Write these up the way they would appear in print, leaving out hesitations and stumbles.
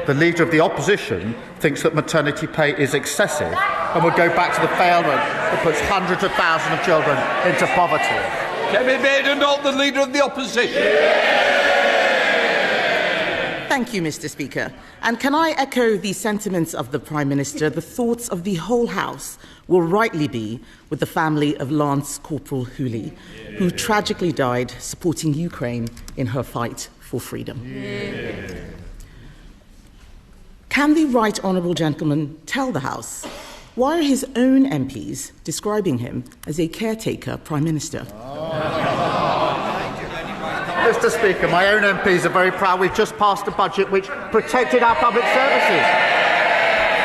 The Leader of the Opposition thinks that maternity pay is excessive and would go back to the failment that puts hundreds of thousands of children into poverty. Kemi Badenoch, the Leader of the Opposition. Thank you, Mr. Speaker. And can I echo the sentiments of the Prime Minister? The thoughts of the whole House will rightly be with the family of Lance Corporal Hooley, who tragically died supporting Ukraine in her fight for freedom. Can the right honourable gentleman tell the House why are his own MPs describing him as a caretaker Prime Minister? Mr. Speaker, my own MPs are very proud we've just passed a budget which protected our public services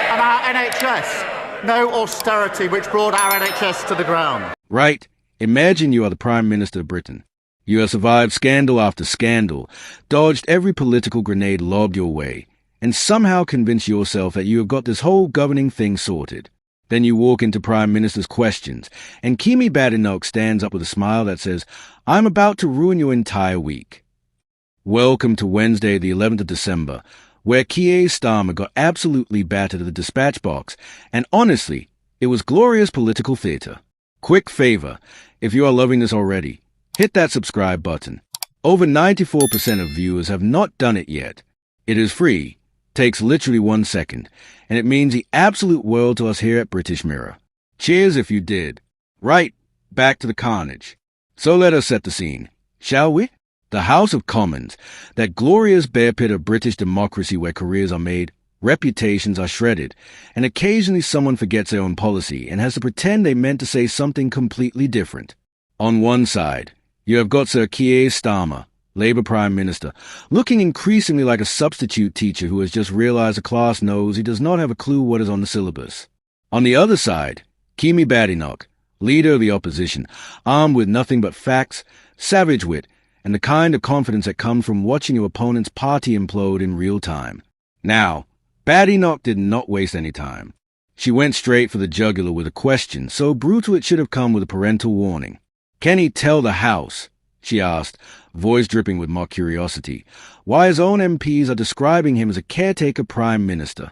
and our NHS. No austerity which brought our NHS to the ground. Right. Imagine you are the Prime Minister of Britain. You have survived scandal after scandal, dodged every political grenade lobbed your way, and somehow convinced yourself that you have got this whole governing thing sorted. Then you walk into Prime Minister's questions, and Kemi Badenoch stands up with a smile that says, "I'm about to ruin your entire week." Welcome to Wednesday, the 11th of December, where Keir Starmer got absolutely battered at the dispatch box, and honestly, it was glorious political theatre. Quick favour, if you are loving this already, hit that subscribe button. Over 94% of viewers have not done it yet. It is free. Takes literally 1 second, and it means the absolute world to us here at British Mirror. Cheers if you did. Right, back to the carnage. So let us set the scene, shall we? The House of Commons, that glorious bear pit of British democracy where careers are made, reputations are shredded, and occasionally someone forgets their own policy and has to pretend they meant to say something completely different. On one side, you have got Sir Keir Starmer, Labour Prime Minister, looking increasingly like a substitute teacher who has just realised the class knows he does not have a clue what is on the syllabus. On the other side, Kemi Badenoch, Leader of the Opposition, armed with nothing but facts, savage wit, and the kind of confidence that comes from watching your opponent's party implode in real time. Now, Badenoch did not waste any time. She went straight for the jugular with a question so brutal it should have come with a parental warning. "Can he tell the House," she asked, voice dripping with mock curiosity, "why his own MPs are describing him as a caretaker Prime Minister?"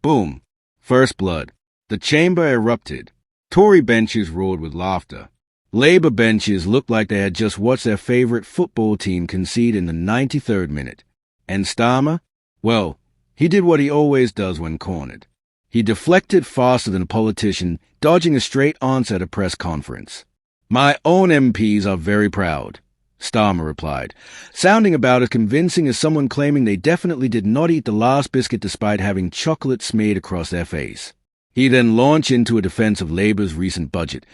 Boom. First blood. The chamber erupted. Tory benches roared with laughter. Labour benches looked like they had just watched their favourite football team concede in the 93rd minute. And Starmer? Well, he did what he always does when cornered. He deflected faster than a politician, dodging a straight answer at a press conference. "My own MPs are very proud," Starmer replied, sounding about as convincing as someone claiming they definitely did not eat the last biscuit despite having chocolate smeared across their face. He then launched into a defense of Labour's recent budget,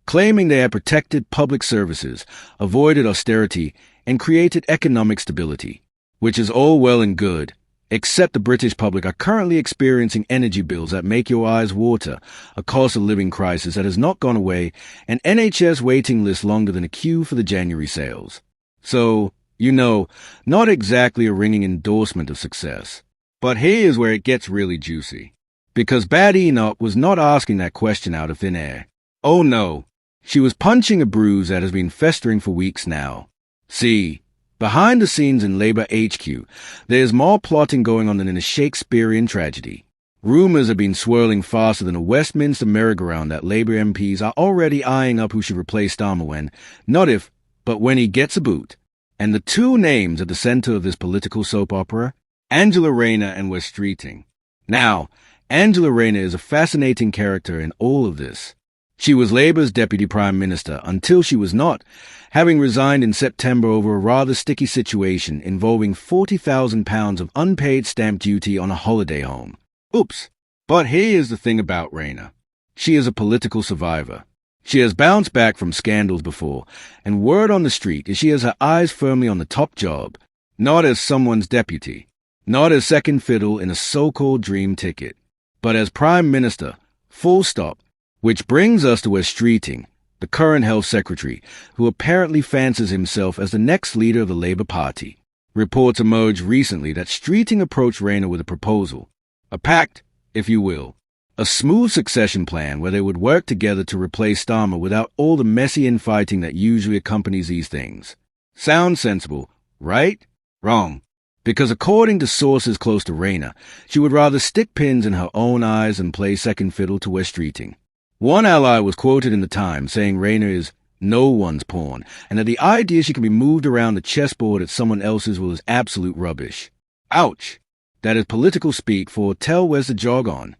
claiming they had protected public services, avoided austerity, and created economic stability, which is all well and good, except the British public are currently experiencing energy bills that make your eyes water, a cost of living crisis that has not gone away, and NHS waiting lists longer than a queue for the January sales. So, not exactly a ringing endorsement of success. But here's where it gets really juicy. Because Badenoch was not asking that question out of thin air. Oh no, she was punching a bruise that has been festering for weeks now. See, behind the scenes in Labour HQ, there's more plotting going on than in a Shakespearean tragedy. Rumours have been swirling faster than a Westminster merry-go-round that Labour MPs are already eyeing up who should replace Starmer when, not if, but when he gets a boot. And the two names at the centre of this political soap opera? Angela Rayner and Wes Streeting. Now, Angela Rayner is a fascinating character in all of this. She was Labour's Deputy Prime Minister until she was not, having resigned in September over a rather sticky situation involving £40,000 of unpaid stamp duty on a holiday home. Oops. But here's the thing about Rayner. She is a political survivor. She has bounced back from scandals before, and word on the street is she has her eyes firmly on the top job, not as someone's deputy, not as second fiddle in a so-called dream ticket, but as Prime Minister, full stop, which brings us to Wes Streeting, the current Health Secretary, who apparently fancies himself as the next leader of the Labour Party. Reports emerged recently that Streeting approached Rayner with a proposal, a pact, if you will, a smooth succession plan where they would work together to replace Starmer without all the messy infighting that usually accompanies these things. Sounds sensible, right? Wrong. Because according to sources close to Rayner, she would rather stick pins in her own eyes and play second fiddle to West Streeting. One ally was quoted in the Times saying Rayner is no one's pawn, and that the idea she can be moved around the chessboard at someone else's was absolute rubbish. Ouch! That is political speak for tell where's the jog on.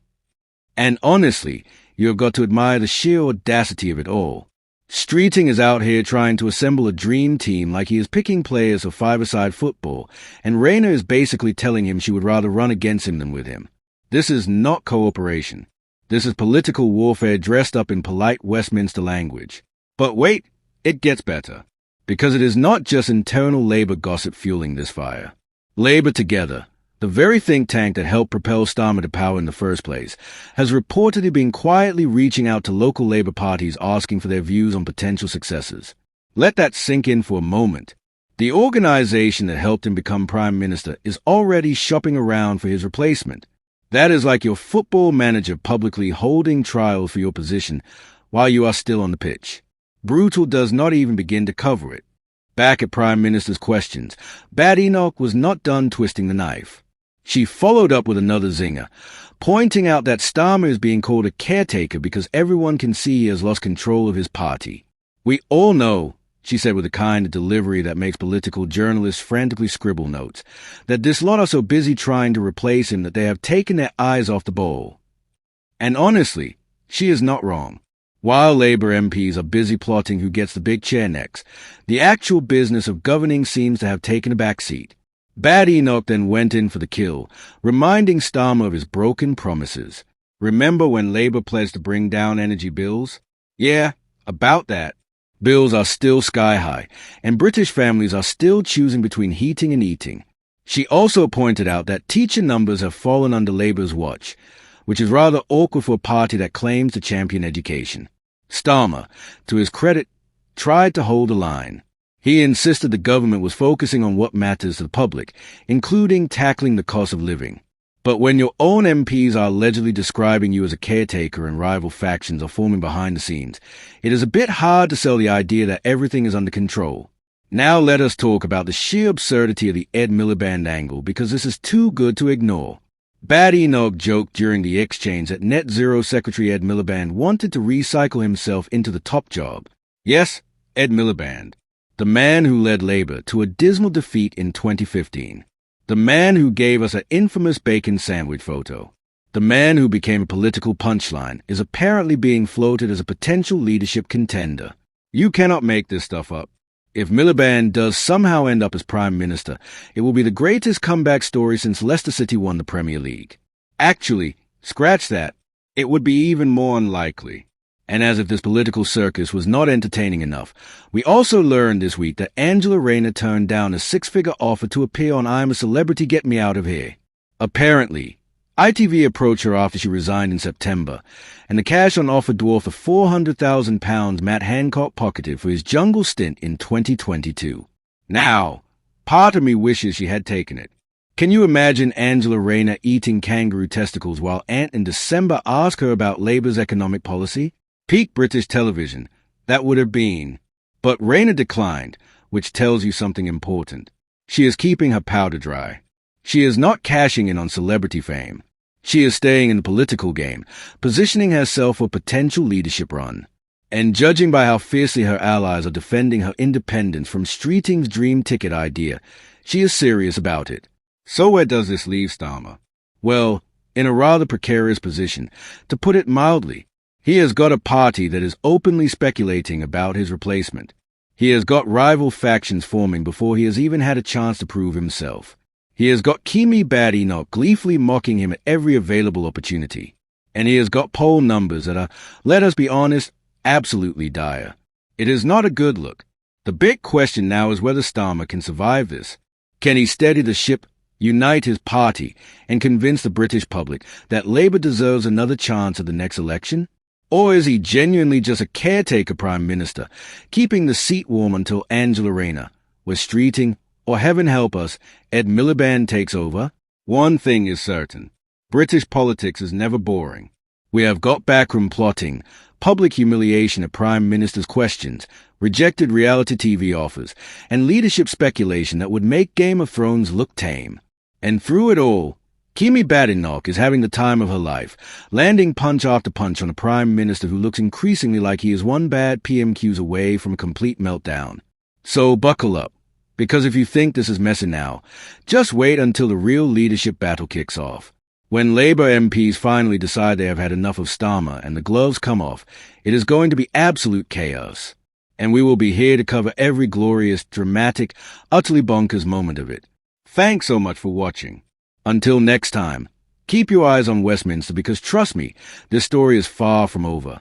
And honestly, you have got to admire the sheer audacity of it all. Streeting is out here trying to assemble a dream team like he is picking players for five-a-side football, and Rayner is basically telling him she would rather run against him than with him. This is not cooperation. This is political warfare dressed up in polite Westminster language. But wait, it gets better. Because it is not just internal Labour gossip fueling this fire. Labour Together, the very think tank that helped propel Starmer to power in the first place, has reportedly been quietly reaching out to local Labour parties asking for their views on potential successors. Let that sink in for a moment. The organisation that helped him become Prime Minister is already shopping around for his replacement. That is like your football manager publicly holding trial for your position while you are still on the pitch. Brutal does not even begin to cover it. Back at Prime Minister's questions, Badenoch was not done twisting the knife. She followed up with another zinger, pointing out that Starmer is being called a caretaker because everyone can see he has lost control of his party. We all know, she said with a kind of delivery that makes political journalists frantically scribble notes, that this lot are so busy trying to replace him that they have taken their eyes off the ball. And honestly, she is not wrong. While Labour MPs are busy plotting who gets the big chair next, the actual business of governing seems to have taken a backseat. Badenoch then went in for the kill, reminding Starmer of his broken promises. Remember when Labour pledged to bring down energy bills? Yeah, about that. Bills are still sky high, and British families are still choosing between heating and eating. She also pointed out that teacher numbers have fallen under Labour's watch, which is rather awkward for a party that claims to champion education. Starmer, to his credit, tried to hold the line. He insisted the government was focusing on what matters to the public, including tackling the cost of living. But when your own MPs are allegedly describing you as a caretaker and rival factions are forming behind the scenes, it is a bit hard to sell the idea that everything is under control. Now let us talk about the sheer absurdity of the Ed Miliband angle, because this is too good to ignore. Badenoch joked during the exchange that Net Zero Secretary Ed Miliband wanted to recycle himself into the top job. Yes, Ed Miliband. The man who led Labour to a dismal defeat in 2015. The man who gave us an infamous bacon sandwich photo. The man who became a political punchline is apparently being floated as a potential leadership contender. You cannot make this stuff up. If Miliband does somehow end up as Prime Minister, it will be the greatest comeback story since Leicester City won the Premier League. Actually, scratch that. It would be even more unlikely. And as if this political circus was not entertaining enough, we also learned this week that Angela Rayner turned down a six-figure offer to appear on I'm a Celebrity, Get Me Out of Here. Apparently, ITV approached her after she resigned in September, and the cash on offer dwarfed the £400,000 Matt Hancock pocketed for his jungle stint in 2022. Now, part of me wishes she had taken it. Can you imagine Angela Rayner eating kangaroo testicles while Ant in December asked her about Labour's economic policy? Peak British television, that would have been. But Rayner declined, which tells you something important. She is keeping her powder dry. She is not cashing in on celebrity fame. She is staying in the political game, positioning herself for a potential leadership run. And judging by how fiercely her allies are defending her independence from Streeting's dream ticket idea, she is serious about it. So where does this leave Starmer? Well, in a rather precarious position, to put it mildly. He has got a party that is openly speculating about his replacement. He has got rival factions forming before he has even had a chance to prove himself. He has got Kemi Badenoch gleefully mocking him at every available opportunity. And he has got poll numbers that are, let us be honest, absolutely dire. It is not a good look. The big question now is whether Starmer can survive this. Can he steady the ship, unite his party, and convince the British public that Labour deserves another chance at the next election? Or is he genuinely just a caretaker Prime Minister, keeping the seat warm until Angela Rayner, West Streeting, or heaven help us, Ed Miliband takes over? One thing is certain. British politics is never boring. We have got backroom plotting, public humiliation at Prime Minister's questions, rejected reality TV offers, and leadership speculation that would make Game of Thrones look tame. And through it all, Kemi Badenoch is having the time of her life, landing punch after punch on a Prime Minister who looks increasingly like he is one bad PMQs away from a complete meltdown. So buckle up, because if you think this is messy now, just wait until the real leadership battle kicks off. When Labour MPs finally decide they have had enough of Starmer and the gloves come off, it is going to be absolute chaos. And we will be here to cover every glorious, dramatic, utterly bonkers moment of it. Thanks so much for watching. Until next time, keep your eyes on Westminster because trust me, this story is far from over.